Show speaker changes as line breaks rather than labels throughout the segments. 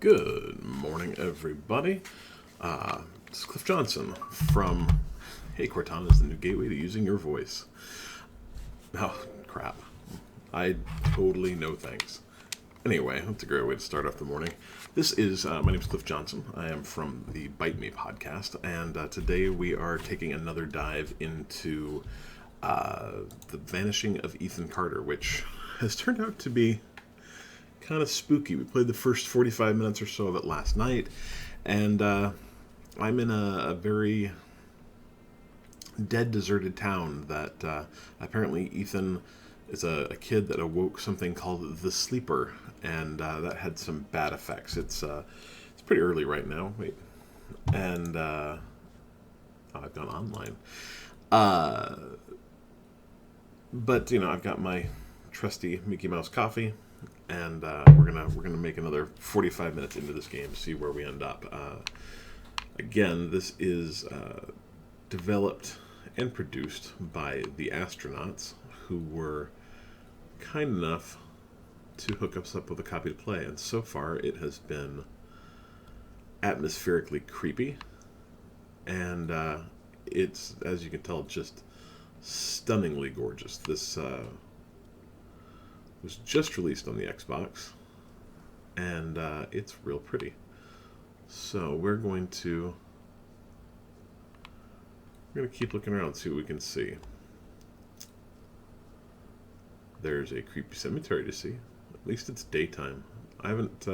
Good morning, everybody. This is Cliff Johnson from Hey Cortana is the new gateway to using your voice. Oh, crap. I totally no thanks. Anyway, that's a great way to start off the morning. This is, my name is Cliff Johnson. I am from the Bite Me podcast, and today we are taking another dive into the Vanishing of Ethan Carter, which has turned out to be kind of spooky. We played the first 45 minutes or so of it last night, and I'm in a very dead, deserted town that apparently Ethan is a kid that awoke something called the Sleeper, and that had some bad effects. It's pretty early right now. Wait, and I've gone online. But I've got my trusty Mickey Mouse coffee, and we're gonna make another 45 minutes into this game, see where we end up. Again, this is developed and produced by the astronauts, who were kind enough to hook us up with a copy to play, and so far it has been atmospherically creepy, and it's, as you can tell, just stunningly gorgeous. This was just released on the Xbox, and it's real pretty. So we're going to keep looking around and see what we can see. There's a creepy cemetery to see. At least it's daytime. I haven't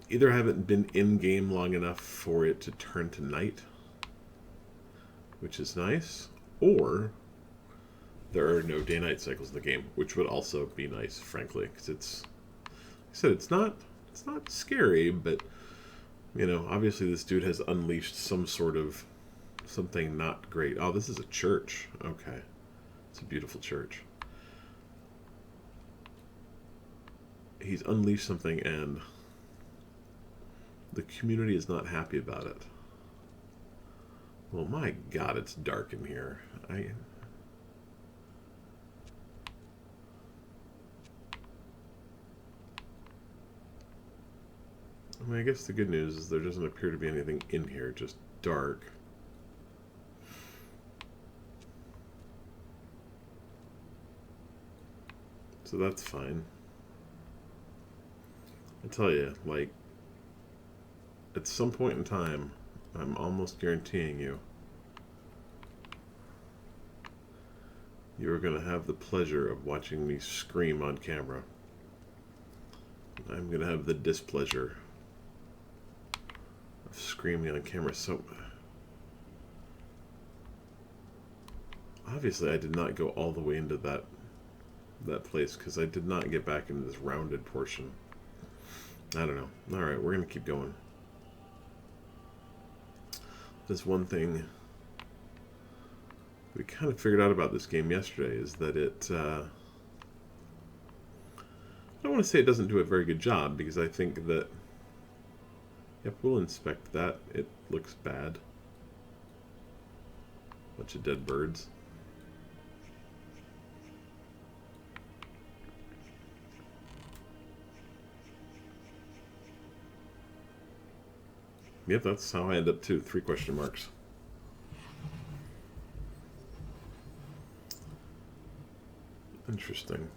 either haven't been in game long enough for it to turn to night, which is nice, or there are no day-night cycles in the game, which would also be nice, frankly, because it's, like I said, it's not scary, but obviously this dude has unleashed some sort of something not great. Oh, this is a church. Okay, it's a beautiful church. He's unleashed something, and the community is not happy about it. Well, my God, it's dark in here. I mean, I guess the good news is there doesn't appear to be anything in here, just dark. So that's fine. I tell you, like, at some point in time, I'm almost guaranteeing you, you're going to have the pleasure of watching me scream on camera. I'm going to have the displeasure of screaming on camera. So, obviously I did not go all the way into that place, because I did not get back into this rounded portion. I don't know. Alright, we're going to keep going. There's one thing we kind of figured out about this game yesterday, is that it, I don't want to say it doesn't do a very good job, because I think that, yep, we'll inspect that. It looks bad. Bunch of dead birds. Yep, that's how I end up too. 3 question marks. Interesting.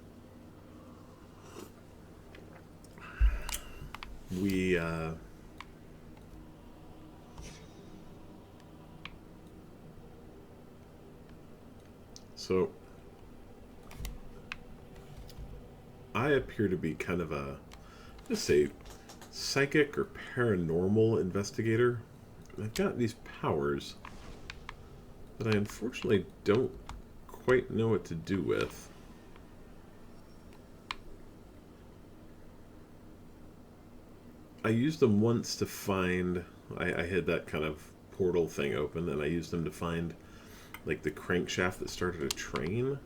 We, so, I appear to be kind of a, let's say, psychic or paranormal investigator. I've got these powers that I unfortunately don't quite know what to do with. I used them once to find, I had that kind of portal thing open, and I used them to find, like, the crankshaft that started a train.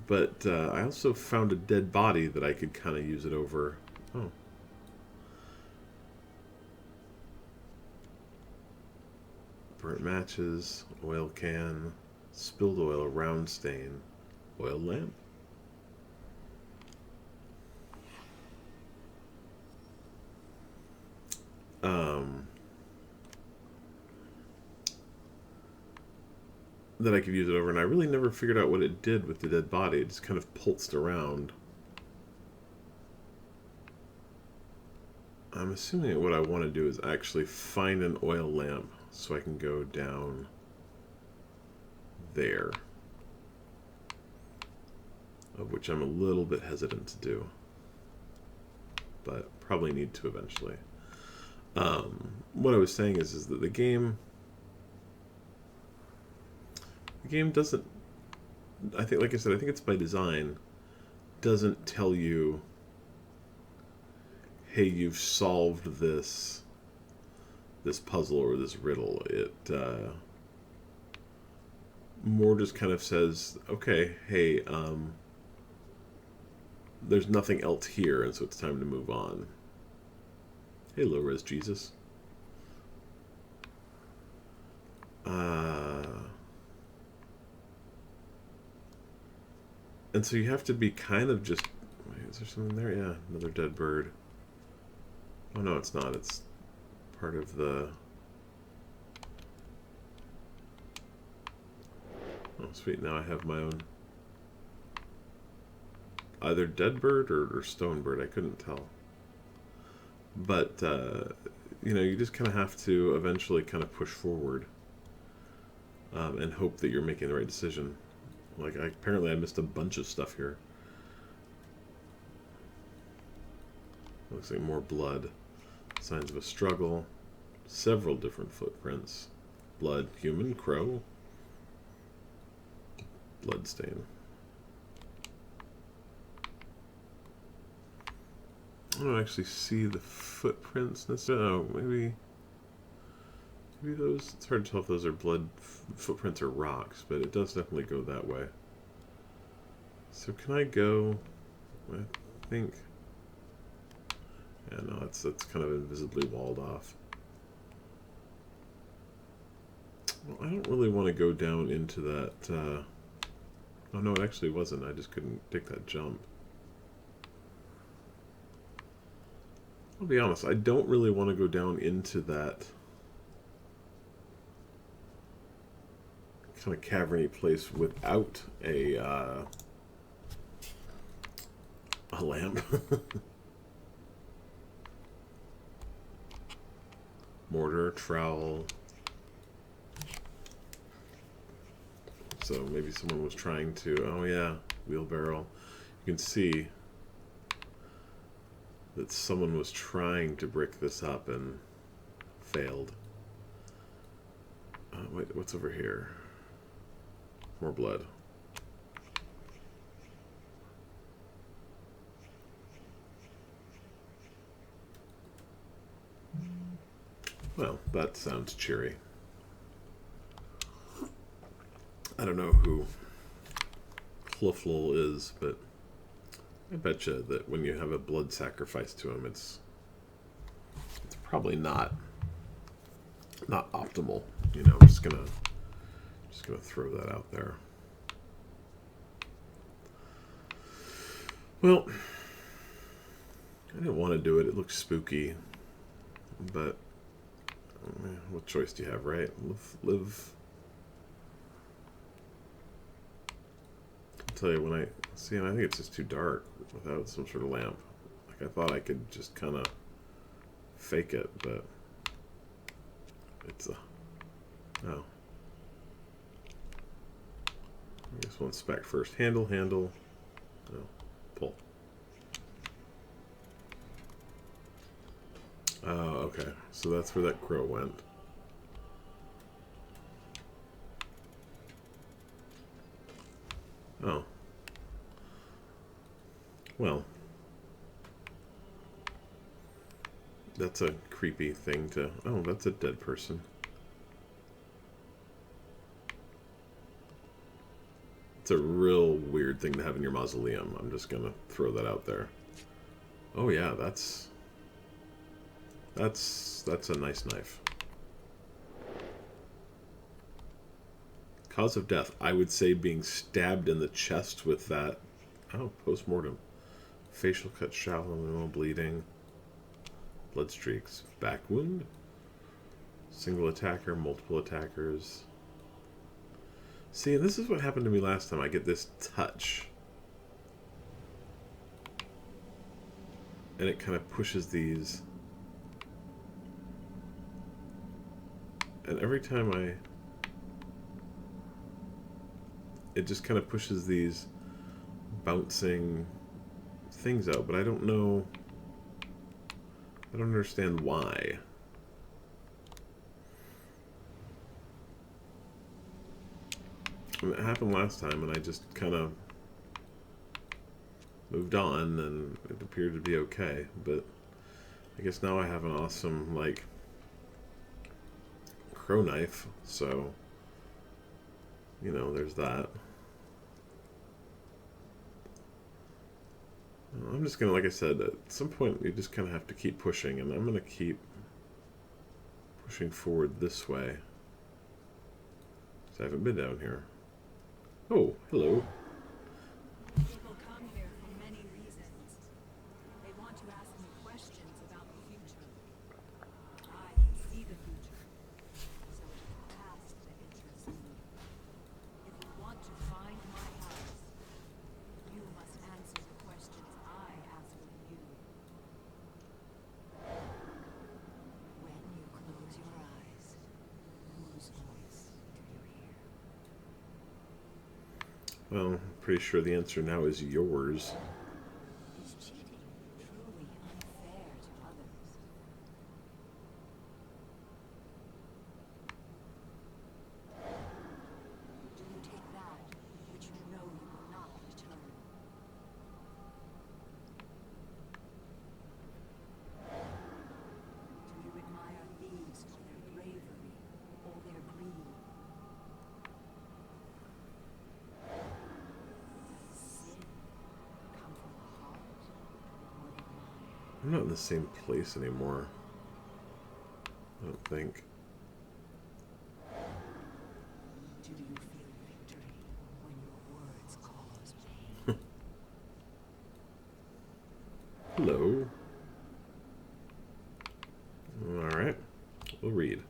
But I also found a dead body that I could kind of use it over. Oh. Burnt matches, oil can, spilled oil, round stain, oil lamp. that I could use it over, and I really never figured out what it did with the dead body. It just kind of pulsed around. I'm assuming that what I want to do is actually find an oil lamp so I can go down there, of which I'm a little bit hesitant to do, but probably need to eventually. What I was saying is that the game doesn't, I think, like I said, I think it's by design, doesn't tell you, hey, you've solved this puzzle or this riddle. It more just kind of says, okay, hey, there's nothing else here, and so it's time to move on. Hey, low-res Jesus. And so you have to be kind of just... Wait, is there something there? Yeah, another dead bird. Oh, no, it's not. It's part of the... Oh, sweet. Now I have my own... either dead bird or stone bird. I couldn't tell. But, you know, you just kind of have to eventually kind of push forward and hope that you're making the right decision. Like, apparently I missed a bunch of stuff here. Looks like more blood. Signs of a struggle. Several different footprints. Blood, human, crow. Bloodstain. I don't actually see the footprints necessarily. Oh, maybe those. It's hard to tell if those are blood footprints or rocks, but it does definitely go that way. So can I go? I think. Yeah, no, that's kind of invisibly walled off. Well, I don't really want to go down into that. Oh no, it actually wasn't. I just couldn't take that jump. I'll be honest, I don't really want to go down into that kind of cavern-y place without a lamp. Mortar, trowel. So maybe someone was trying to... Oh yeah, wheelbarrow. You can see that someone was trying to brick this up and failed. Wait, what's over here? More blood. Well, that sounds cheery. I don't know who Hluffle is, but I bet you that when you have a blood sacrifice to him, it's probably not optimal. You know, I'm just gonna throw that out there. Well, I didn't want to do it. It looks spooky, but what choice do you have, right? Live. I'll tell you, when I see, and I think it's just too dark without some sort of lamp. Like, I thought I could just kind of fake it, but it's oh. I guess we'll inspect first. Handle. No, pull. Oh, okay. So that's where that crow went. Oh. Well. That's a creepy thing to... Oh, that's a dead person. It's a real weird thing to have in your mausoleum. I'm just gonna throw that out there. Oh yeah, that's a nice knife. Cause of death, I would say being stabbed in the chest with that. Oh, post-mortem. Facial cut, shallow, no bleeding. Blood streaks. Back wound. Single attacker, multiple attackers. See, and this is what happened to me last time. I get this touch. And it kind of pushes these. And every time it just kind of pushes these bouncing things out, but I don't know. I don't understand why. I mean, it happened last time, and I just kind of moved on, and it appeared to be okay. But I guess now I have an awesome, like, crow knife, so, you know, there's that. I'm just gonna, like I said, at some point you just kind of have to keep pushing, and I'm gonna keep pushing forward this way. So I haven't been down here. Oh, hello.
People come here for many reasons. They want to ask me questions about the future. I can see the future, so it is the past that interests me. If you want to find my house, you must answer the questions I ask of you. When you close your eyes, whose voice do you hear?
Well, I'm pretty sure the answer now is yours.
Is cheating truly unfair to others? Do you take that which you know you will not return? Do you admire thieves for their bravery or their greed? Does sin come from the heart or the mind?
I'm not in the same place anymore. I don't think.
Do you feel victory when your words cause pain?
Hello. Alright, we'll read.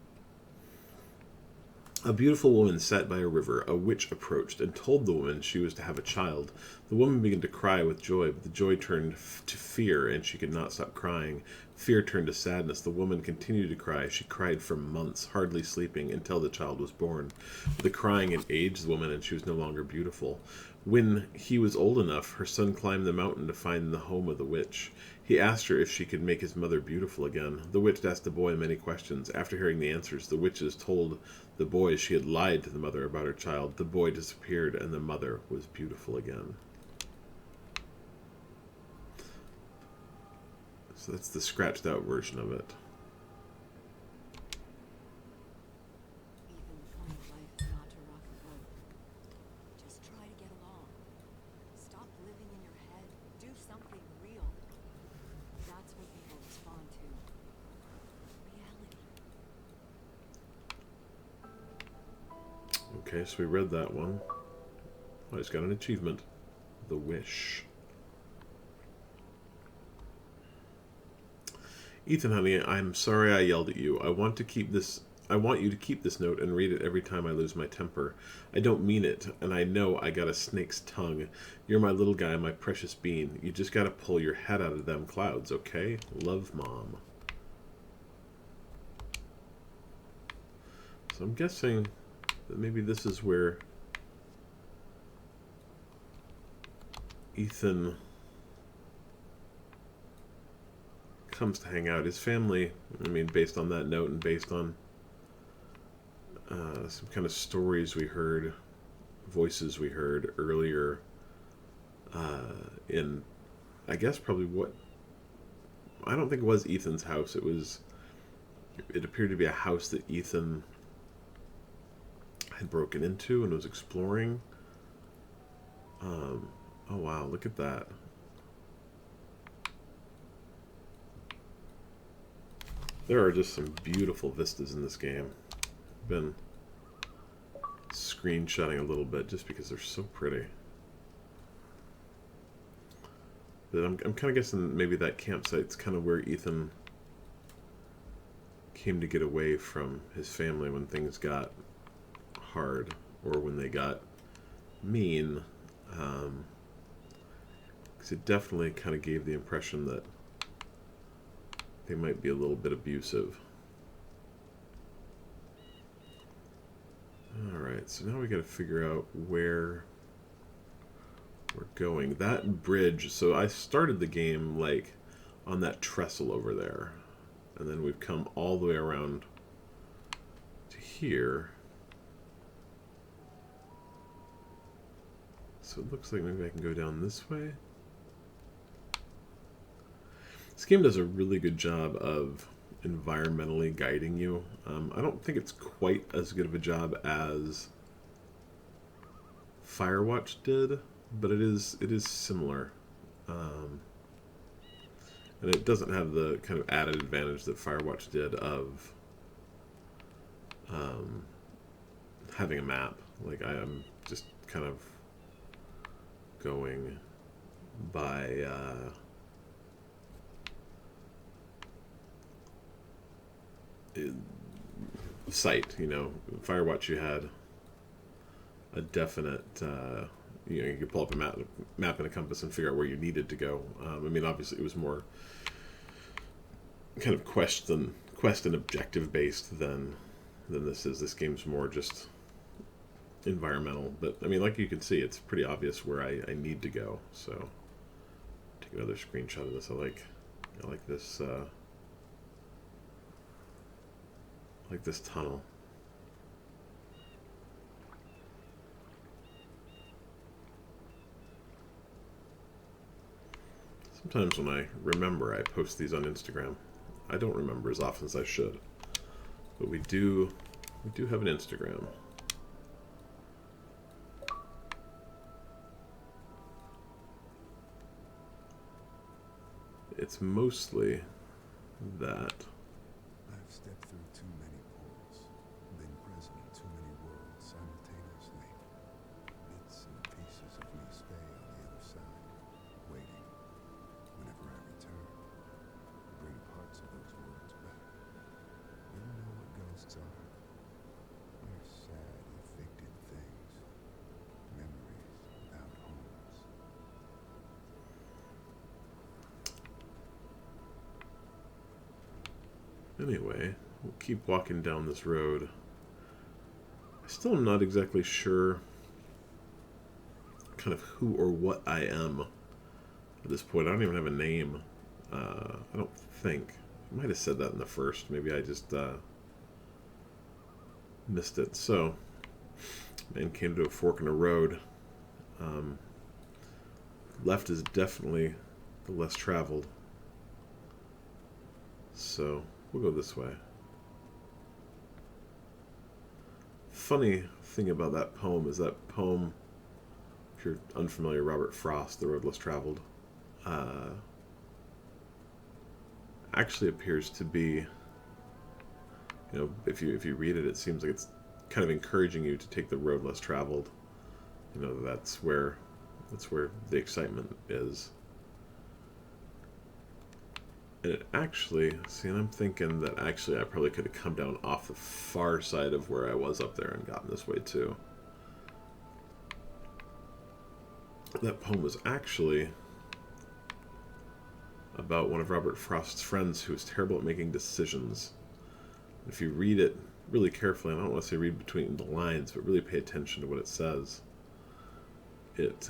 A beautiful woman sat by a river. A witch approached and told the woman she was to have a child. The woman began to cry with joy, but the joy turned to fear, and she could not stop crying. Fear turned to sadness. The woman continued to cry. She cried for months, hardly sleeping, until the child was born. The crying had aged the woman, and she was no longer beautiful. When he was old enough, her son climbed the mountain to find the home of the witch. He asked her if she could make his mother beautiful again. The witch asked the boy many questions. After hearing the answers, the witches told the boy she had lied to the mother about her child. The boy disappeared, and the mother was beautiful again. So that's the scratched out version of it.
Even the point of life is not to rock the boat. Just try to get along. Stop living in your head. Do something real. That's what people respond to. Reality.
Okay, so we read that one. I just got an achievement. The Wish. Ethan, honey, I'm sorry I yelled at you. I want you to keep this note and read it every time I lose my temper. I don't mean it, and I know I got a snake's tongue. You're my little guy, my precious bean. You just gotta pull your head out of them clouds, okay? Love, Mom. So I'm guessing that maybe this is where Ethan comes to hang out. His family, I mean, based on that note and based on some kind of stories we heard, voices we heard earlier in, I guess probably what, I don't think it was Ethan's house. It appeared to be a house that Ethan had broken into and was exploring. Oh wow, look at that. There are just some beautiful vistas in this game. I've been screenshotting a little bit just because they're so pretty. But I'm kind of guessing maybe that campsite's kind of where Ethan came to get away from his family when things got hard or when they got mean, because it definitely kind of gave the impression that they might be a little bit abusive. Alright, so now we got to figure out where we're going. That bridge, so I started the game like on that trestle over there, and then we've come all the way around to here. So it looks like maybe I can go down this way. This game does a really good job of environmentally guiding you. I don't think it's quite as good of a job as Firewatch did, but it is similar. And it doesn't have the kind of added advantage that Firewatch did of having a map. Like, I am just kind of going by sight. You know, Firewatch, you had a definite you could pull up a map and a compass and figure out where you needed to go. I mean, obviously it was more kind of quest and objective based than this is. This game's more just environmental, but I mean, like you can see, it's pretty obvious where I need to go. So take another screenshot of this. I like this tunnel. Sometimes when I remember, I post these on Instagram. I don't remember as often as I should, but we do have an Instagram. It's mostly that.
I've stepped through too many portals, been present in too many worlds simultaneously. Bits and pieces of me stay on the other side, waiting. Whenever I return, bring parts of those worlds back. You know what ghosts are? They're sad, evicted things. Memories without homes.
Anyway, we'll keep walking down this road. I still am not exactly sure kind of who or what I am at this point. I don't even have a name. I don't think. I might have said that in the first. Maybe I just missed it. So, man came to a fork in the road. Left is definitely the less traveled. So, we'll go this way. Funny thing about that poem is that poem, if you're unfamiliar, Robert Frost, The Road Less Traveled, actually appears to be, you know, if you read it, it seems like it's kind of encouraging you to take the road less traveled. You know, that's where the excitement is. And it actually, see, and I'm thinking that actually I probably could have come down off the far side of where I was up there and gotten this way too. That poem was actually about one of Robert Frost's friends who was terrible at making decisions. If you read it really carefully, and I don't want to say read between the lines, but really pay attention to what it says, it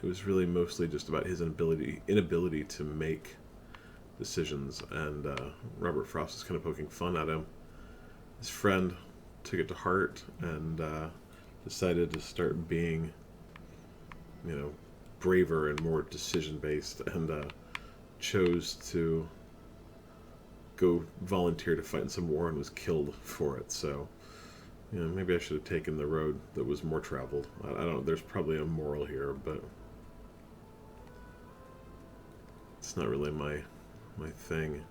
was really mostly just about his inability to make decisions, and Robert Frost is kind of poking fun at him. His friend took it to heart and decided to start being, you know, braver and more decision-based, and chose to go volunteer to fight in some war and was killed for it. So, you know, maybe I should have taken the road that was more traveled. I don't. There's probably a moral here, but it's not really my thing.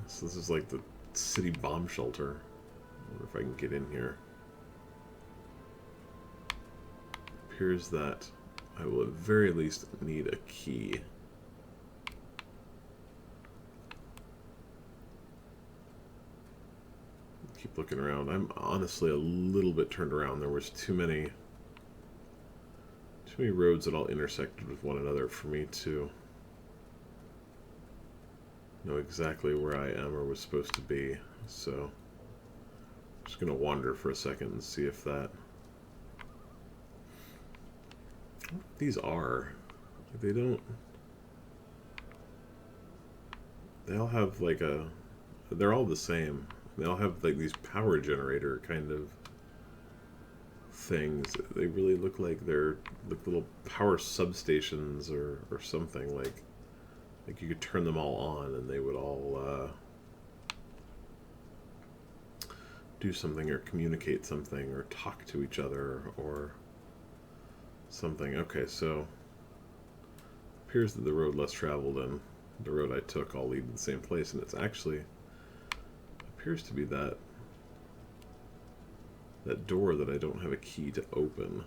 So this is like the city bomb shelter. I wonder if I can get in here. It appears that I will at very least need a key. keep looking around. I'm honestly a little bit turned around. There was too many roads that all intersected with one another for me to know exactly where I am or was supposed to be. So I'm just gonna wander for a second and see if that. These are. They don't. They all have like a. They're all the same. They all have like these power generator kind of things. They really look like they're like little power substations or something. Like you could turn them all on and they would all do something or communicate something or talk to each other or something. Okay, so it appears that the road less traveled and the road I took all lead to the same place, and it's actually appears to be that door that I don't have a key to open.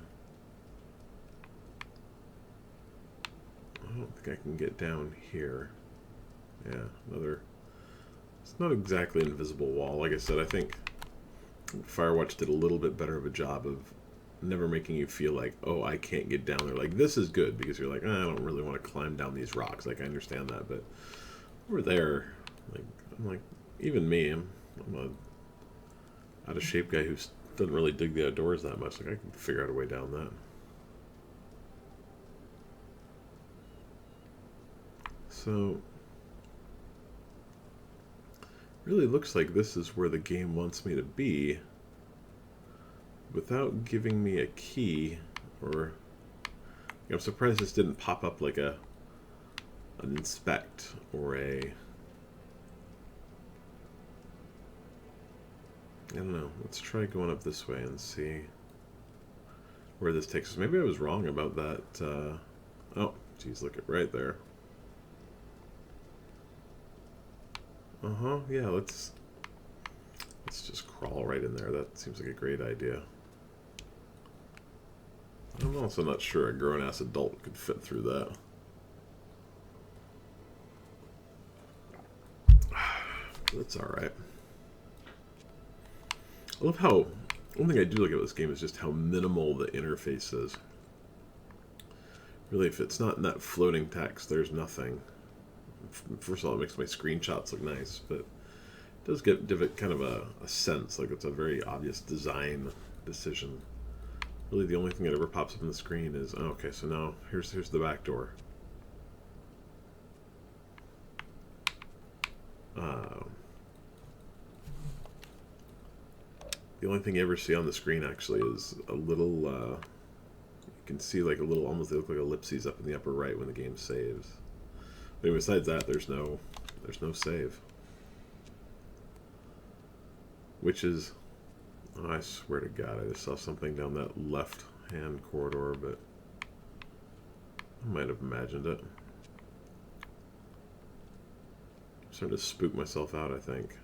I don't think I can get down here. Yeah, another. It's not exactly an invisible wall. Like I said, I think Firewatch did a little bit better of a job of never making you feel like, oh, I can't get down there. Like, this is good because you're like, I don't really want to climb down these rocks. Like, I understand that, but over there, like, I'm like, even me, I'm a out of shape guy who doesn't really dig the outdoors that much. Like, I can figure out a way down that. So, really looks like this is where the game wants me to be without giving me a key, or I'm surprised this didn't pop up like an inspect or a, I don't know. Let's try going up this way and see where this takes us. Maybe I was wrong about that. Oh, geez, look at right there. Yeah, let's just crawl right in there. That seems like a great idea. I'm also not sure a grown-ass adult could fit through that. That's alright. I love how, one thing I do like about this game is just how minimal the interface is. Really, if it's not in that floating text, there's nothing. First of all, it makes my screenshots look nice, but it does give it kind of a sense, like it's a very obvious design decision. Really, the only thing that ever pops up on the screen is, oh, okay, so now here's the back door. The only thing you ever see on the screen actually is a little, you can see like a little, almost they look like ellipses up in the upper right when the game saves. But besides that, there's no save. Which is, oh, I swear to God, I just saw something down that left-hand corridor, but I might have imagined it. I'm starting to spook myself out, I think.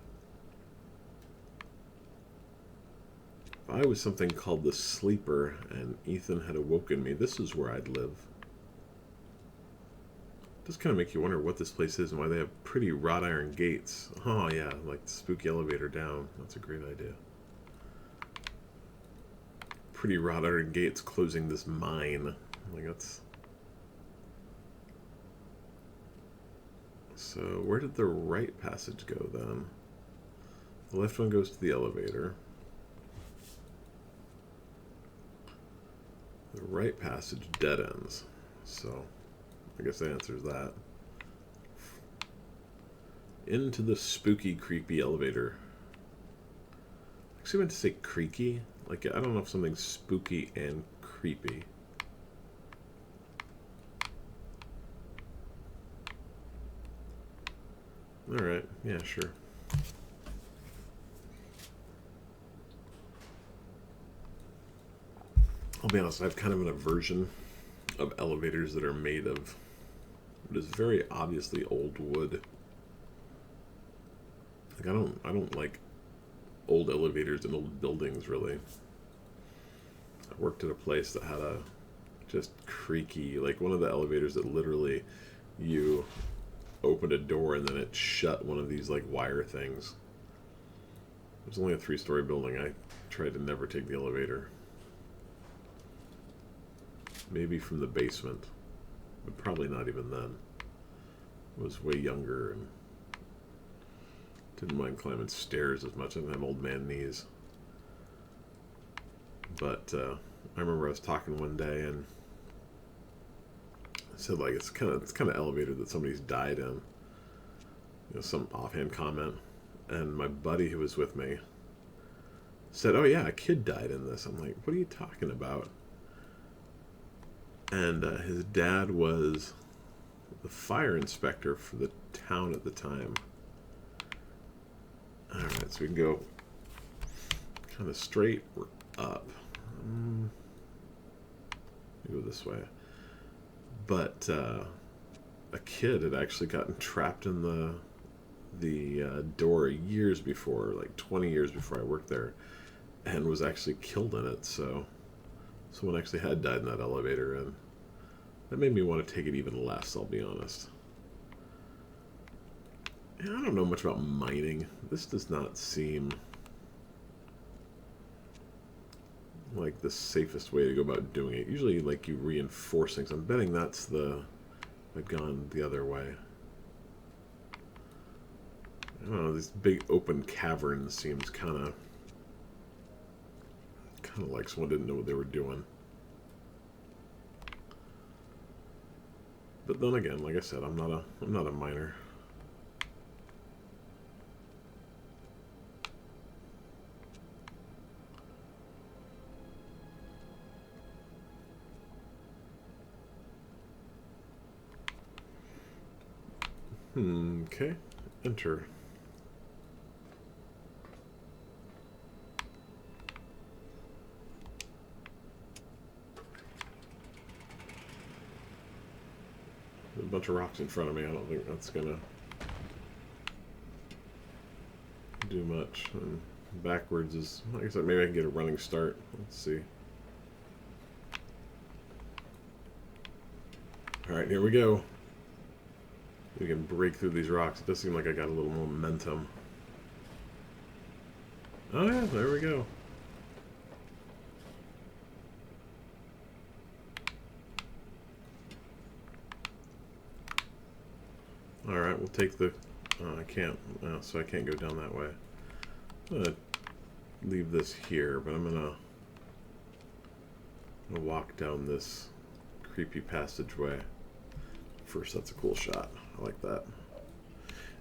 If I was something called the Sleeper and Ethan had awoken me, this is where I'd live. It does kind of make you wonder what this place is and why they have pretty wrought iron gates. Oh yeah, like the spooky elevator down. That's a great idea. Pretty wrought iron gates closing this mine. Like that's... So where did the right passage go then? The left one goes to the elevator. The right passage dead ends. So I guess that answers that. Into the spooky, creepy elevator. Actually, I meant to say creaky. Like, I don't know if something's spooky and creepy. Alright, yeah, sure. I'll be honest, I have kind of an aversion of elevators that are made of what is very obviously old wood. Like, I don't like old elevators in old buildings, really. I worked at a place that had a just creaky, like one of the elevators that literally you opened a door and then it shut one of these like wire things. It was only a 3-story building. I tried to never take the elevator. Maybe from the basement, but probably not even then. I was way younger and didn't mind climbing stairs as much. I didn't have old man knees. But I remember I was talking one day and I said, like, it's kind of elevator that somebody's died in. You know, some offhand comment. And my buddy who was with me said, "Oh yeah, a kid died in this." I'm like, "What are you talking about?" And his dad was the fire inspector for the town at the time. Alright, so we can go kind of straight or up. Go this way. But a kid had actually gotten trapped in the door years before, like 20 years before I worked there, and was actually killed in it. So someone actually had died in that elevator, and that made me want to take it even less, I'll be honest. And I don't know much about mining. This does not seem like the safest way to go about doing it. Usually, like, you reinforce things. I'm betting that's I've gone the other way. I don't know, these big open caverns seems kind of like someone didn't know what they were doing. But then again, like I said, I'm not a miner. Okay, enter. There's a bunch of rocks in front of me. I don't think that's gonna do much. And backwards is, like I said, maybe I can get a running start. Let's see. Alright, here we go. We can break through these rocks. It does seem like I got a little momentum. Oh yeah, there we go. Alright, we'll take the... I can't, so I can't go down that way. I'm gonna leave this here, but I'm gonna walk down this creepy passageway. First, that's a cool shot. I like that.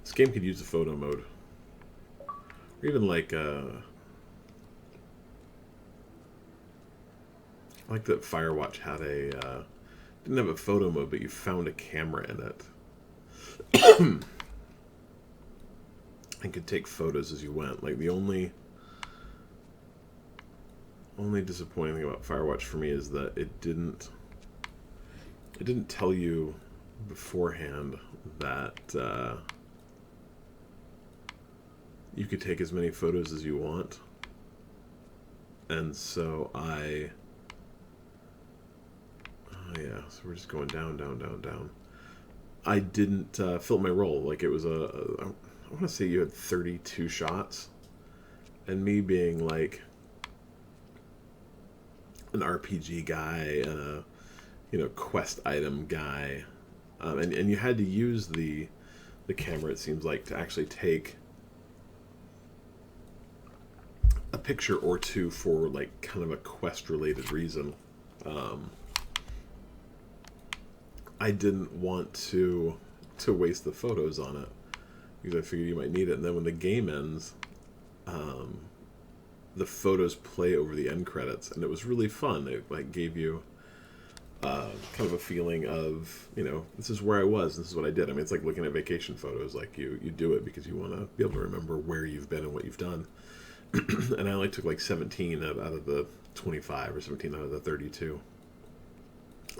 This game could use a photo mode. Or even like that Firewatch had a didn't have a photo mode, but you found a camera in it. And could take photos as you went. Like, the only disappointing thing about Firewatch for me is that it didn't tell you beforehand that you could take as many photos as you want. And so oh yeah, so we're just going down, down, down, down. I didn't fill my roll. Like, it was I want to say you had 32 shots, and me being like an RPG guy and a quest item guy, and you had to use the camera, it seems like, to actually take a picture or two for, like, kind of a quest related reason. I didn't want to waste the photos on it because I figured you might need it. And then when the game ends, the photos play over the end credits, and it was really fun. It, like, gave you kind of a feeling of, this is where I was, this is what I did. I mean, it's like looking at vacation photos. Like, you do it because you want to be able to remember where you've been and what you've done. And I only took like 17 out of the 25 or 17 out of the 32.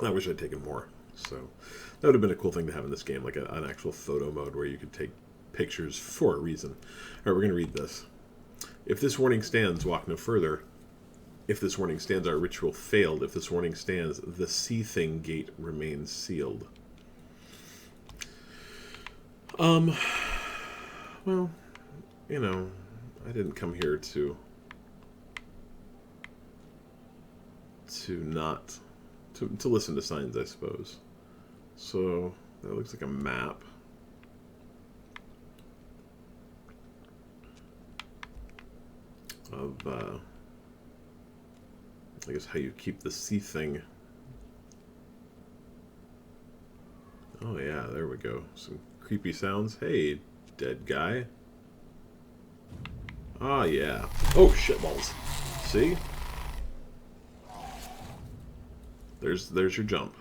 I wish I'd taken more. So that would have been a cool thing to have in this game, like an actual photo mode where you could take pictures for a reason. All right, we're going to read this. If this warning stands, walk no further. If this warning stands, our ritual failed. If this warning stands, the sea thing gate remains sealed. Well, I didn't come here to not to listen to signs, I suppose. So that looks like a map. Of I guess how you keep the sea thing. Oh yeah, there we go. Some creepy sounds. Hey, dead guy. Ah yeah. Oh shitballs. See? There's your jump.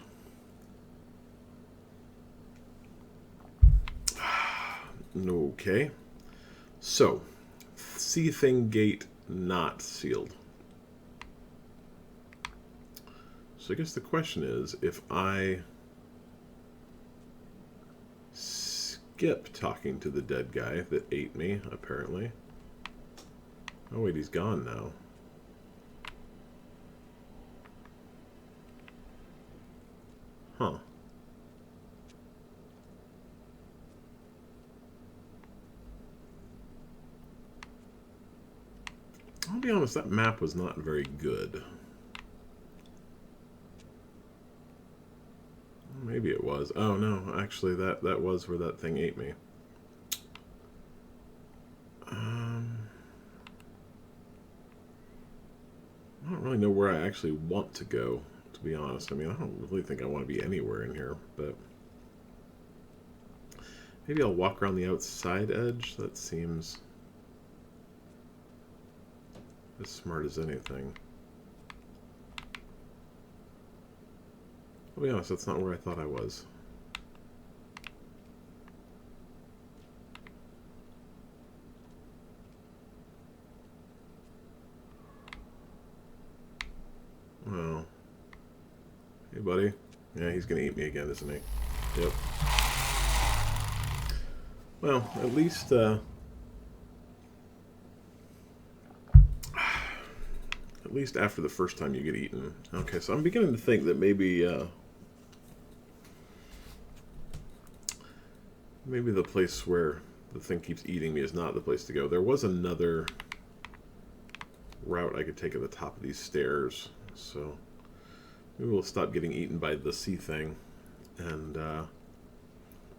Okay. So, sea thing gate not sealed. So I guess the question is, if I skip talking to the dead guy that ate me, apparently. Oh wait, he's gone now. Huh. I'll be honest, that map was not very good. Maybe it was. Oh no, actually that was where that thing ate me. I don't really know where I actually want to go, to be honest. I mean, I don't really think I want to be anywhere in here, but maybe I'll walk around the outside edge. That seems as smart as anything. I'll be honest, that's not where I thought I was. Well, hey buddy. Yeah, he's gonna eat me again, isn't he? Yep. Well, at least after the first time you get eaten. Okay, so I'm beginning to think that maybe maybe the place where the thing keeps eating me is not the place to go. There was another route I could take at the top of these stairs, so maybe we'll stop getting eaten by the sea thing and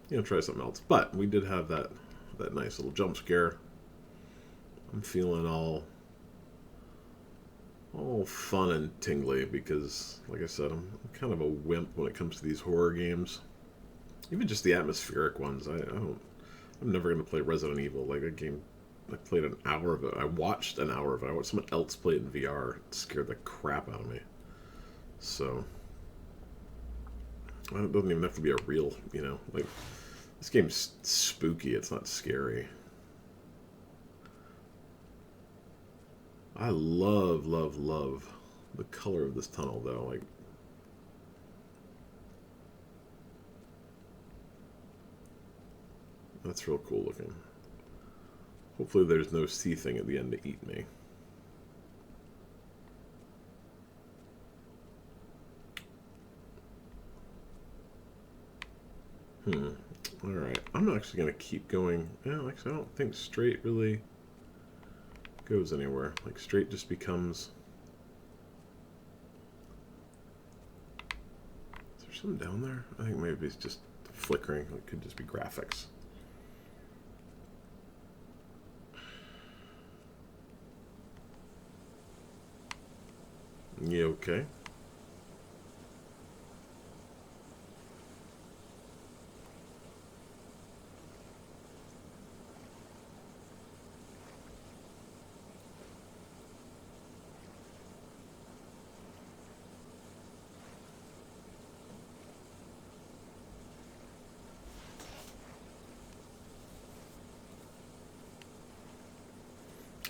you know, try something else. But we did have that nice little jump scare. I'm feeling all fun and tingly because, like I said, I'm kind of a wimp when it comes to these horror games. Even just the atmospheric ones. I'm never going to play Resident Evil. Like, a game, I played an hour of it. I watched an hour of it. I watched someone else play it in VR. It scared the crap out of me. So, it doesn't even have to be a real, you know, like, this game's spooky. It's not scary. I love, love, love the color of this tunnel, though. Like, that's real cool looking. Hopefully there's no sea thing at the end to eat me. Alright. I'm actually going to keep going. Yeah, actually, I don't think straight really goes anywhere. Like, straight just becomes... Is there something down there? I think maybe it's just flickering. It could just be graphics. Yeah, okay.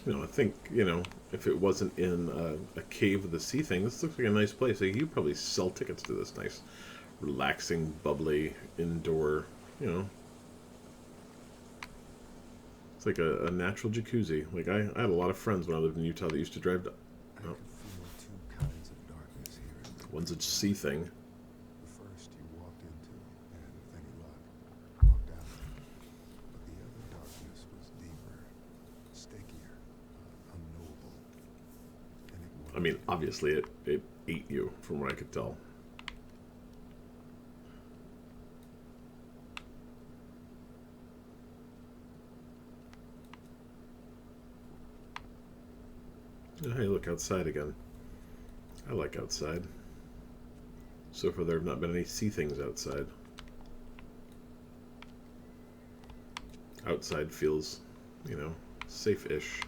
You know, I think, you know, if it wasn't in a cave with a sea thing, this looks like a nice place. Like, you probably sell tickets to this nice, relaxing, bubbly, indoor, you know. It's like a natural jacuzzi. Like, I had a lot of friends when I lived in Utah that used to drive to...
I could feel two kinds of darkness here in the
One's a sea thing.
The first you walked into, and with any luck, walked out. But the other darkness was deeper, stickier,
mean, obviously it ate you, from what I could tell. Oh, hey, look, outside again. I like outside. So far there have not been any sea things outside. Outside feels, you know, safe-ish.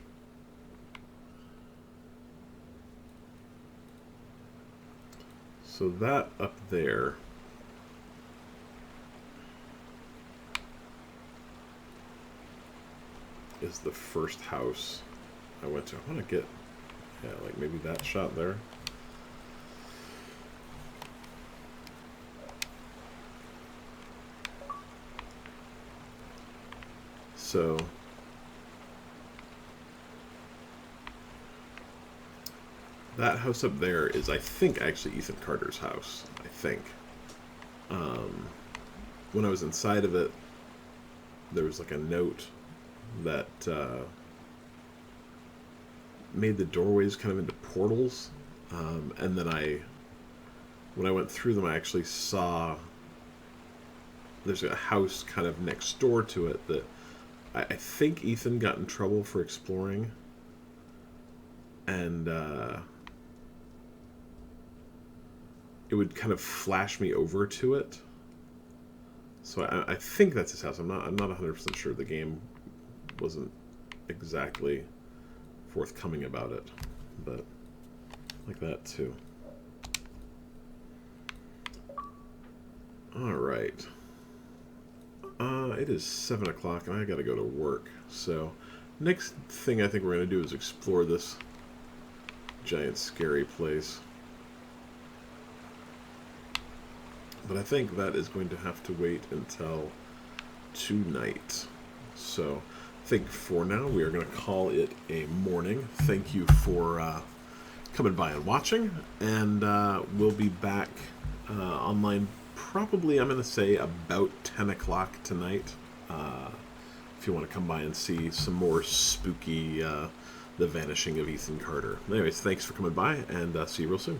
So that up there is the first house I went to. I want to get, yeah, like maybe that shot there. So that house up there is, I think, actually Ethan Carter's house. I think. When I was inside of it, there was like a note that made the doorways kind of into portals, and then when I went through them, I actually saw there's a house kind of next door to it that I think Ethan got in trouble for exploring, and it would kind of flash me over to it. So I think that's his house. I'm not 100% sure. The game wasn't exactly forthcoming about it, but like that too. All right. It is 7 o'clock and I gotta go to work. So next thing I think we're gonna do is explore this giant scary place. But I think that is going to have to wait until tonight. So I think for now we are going to call it a morning. Thank you for coming by and watching. And we'll be back online probably, I'm going to say, about 10 o'clock tonight. If you want to come by and see some more spooky The Vanishing of Ethan Carter. Anyways, thanks for coming by, and see you real soon.